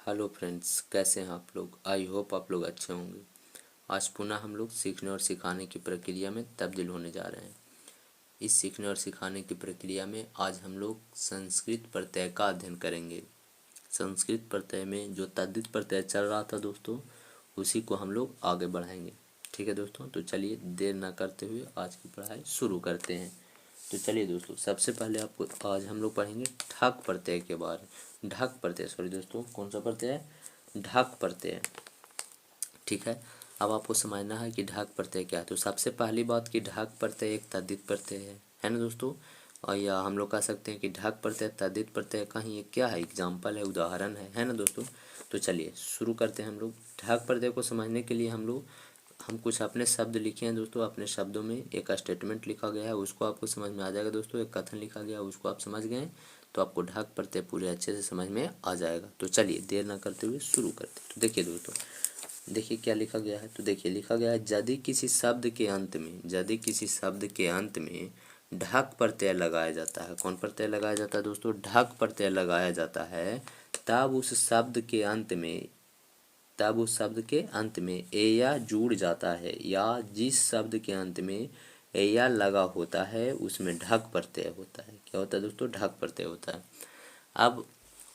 Hello friends, कैसे हैं आप लोग। आई होप आप लोग अच्छे होंगे। आज पुनः हम लोग सीखने और सिखाने की प्रक्रिया में तब्दील होने जा रहे हैं। इस सीखने और सिखाने की प्रक्रिया में आज हम लोग संस्कृत प्रत्यय का अध्ययन करेंगे। संस्कृत प्रत्यय में जो तद्धित प्रत्यय चल रहा था दोस्तों, उसी को हम लोग आगे बढ़ाएंगे। ठीक है दोस्तों, तो चलिए देर ना करते हुए आज की पढ़ाई शुरू करते हैं। तो चलिए दोस्तों, सबसे पहले आपको आज हम लोग पढ़ेंगे ढक प्रत्यय के बारे। ढक प्रत्यय, सॉरी दोस्तों, कौन सा प्रत्यय है? ढक प्रत्यय। ठीक है, अब आपको समझना है कि ढक प्रत्यय क्या है। तो सबसे पहली बात कि ढक प्रत्यय एक तद्धित प्रत्यय है ना दोस्तों। और या हम लोग कह सकते हैं कि ढक प्रत्यय तद्धित प्रत्यय का ही एक क्या है, एग्जाम्पल है, उदाहरण है ना दोस्तों। तो चलिए शुरू करते हैं हम लोग। ढक प्रत्यय को समझने के लिए हम कुछ अपने शब्द लिखे हैं दोस्तों। अपने शब्दों में एक स्टेटमेंट लिखा गया है, उसको आपको समझ में आ जाएगा दोस्तों। एक कथन लिखा गया है, उसको आप समझ गए तो आपको ढक प्रत्यय पूरे अच्छे से समझ में आ जाएगा। तो चलिए देर ना करते हुए शुरू करते हैं। तो देखिए दोस्तों, देखिए क्या लिखा गया है। तो देखिए लिखा गया है, यदि किसी शब्द के अंत में, यदि किसी शब्द के अंत में ढक प्रत्यय लगाया जाता है। कौन प्रत्यय लगाया जाता है दोस्तों? ढक प्रत्यय लगाया जाता है। तब उस शब्द के अंत में, तब उस शब्द के अंत में ए या जुड़ जाता है, या जिस शब्द के अंत में ए या लगा होता है उसमें ढक प्रत्यय होता है। क्या होता है दोस्तों? ढक प्रत्यय होता है। अब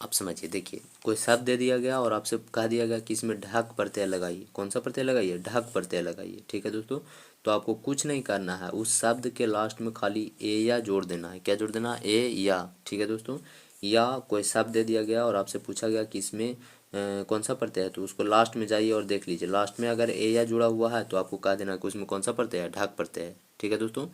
आप समझिए, देखिए कोई शब्द दे दिया गया और आपसे कह दिया गया कि इसमें ढक प्रत्यय लगाइए। कौन सा प्रत्यय लगाइए? ढक प्रत्यय लगाइए। ठीक है दोस्तों, तो आपको कुछ नहीं करना है, उस शब्द के लास्ट में खाली ए या जोड़ देना है। क्या जोड़ देना है? ए या। ठीक है दोस्तों, या कोई शब्द दे दिया गया और आपसे पूछा गया कि इसमें कौन सा प्रत्यय है, तो उसको लास्ट में जाइए और देख लीजिए। लास्ट में अगर ए या जुड़ा हुआ है तो आपको कह देना कि उसमें कौन सा प्रत्यय है? ढक प्रत्यय है। ठीक है दोस्तों,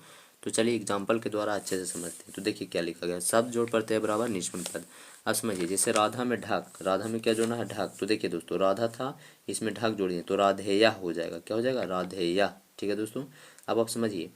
तो चलिए एग्जाम्पल के द्वारा अच्छे से समझते हैं। तो देखिए क्या लिखा गया, शब्द जोड़ प्रत्यय बराबर निष्पन्न पद। अब समझिए, जैसे राधा में ढक, राधा में क्या जोड़ना है? ढक। तो देखिए दोस्तों, राधा था, इसमें ढक जोड़िए तो राधेया हो जाएगा। क्या हो जाएगा? राधेया। ठीक है दोस्तों, अब आप समझिए,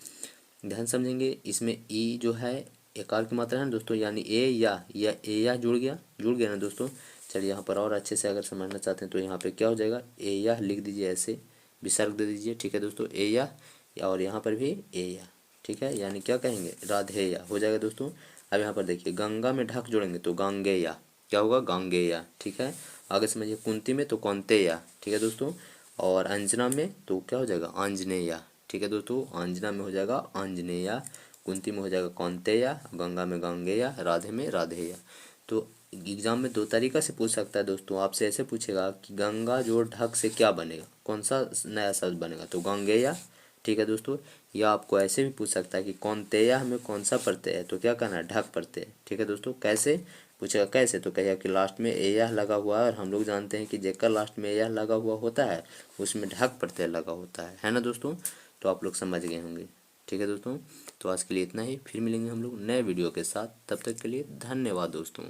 ध्यान समझेंगे। इसमें ई जो है एकार की मात्रा है ना दोस्तों, यानी ए या ए या जुड़ गया ना दोस्तों। चलिए यहाँ पर और अच्छे से अगर समझना चाहते हैं तो यहाँ पे क्या हो जाएगा, ए या लिख दीजिए, ऐसे विसर्ग दे दीजिए। ठीक है दोस्तों, ए या, और यहाँ पर भी ए या। ठीक है, यानी क्या कहेंगे? राधेया हो जाएगा दोस्तों। अब यहाँ पर देखिए, गंगा में ढक जोड़ेंगे तो गांगेया। क्या होगा? गांगेया। ठीक है, आगे समझिए, कुंती में तो कौनतेया। ठीक है दोस्तों, और अंजना में तो क्या हो जाएगा? आंजनेया। ठीक है दोस्तों, अंजना में हो जाएगा आंजनेया, कुंती में हो जाएगा कौनतेया, गंगा में गंगेया, राधे में राधेया। तो एग्जाम में दो तरीका से पूछ सकता है दोस्तों। आपसे ऐसे पूछेगा कि गंगा जो ढक से क्या बनेगा, कौन सा नया शब्द बनेगा, तो गंगेया। ठीक है दोस्तों, या आपको ऐसे भी पूछ सकता है कि कौनतेया में कौन सा प्रत्यय है, तो क्या कहना है? ढक प्रत्यय। ठीक है दोस्तों, कैसे पूछेगा? कैसे, तो कहेगा कि लास्ट में ए यह लगा हुआ है, और हम लोग जानते हैं कि जेकर लास्ट में यह लगा हुआ होता है उसमें ढक प्रत्यय लगा होता है ना दोस्तों। तो आप लोग समझ गए होंगे। ठीक है दोस्तों, तो आज के लिए इतना ही। फिर मिलेंगे हम लोग नए वीडियो के साथ। तब तक के लिए धन्यवाद दोस्तों।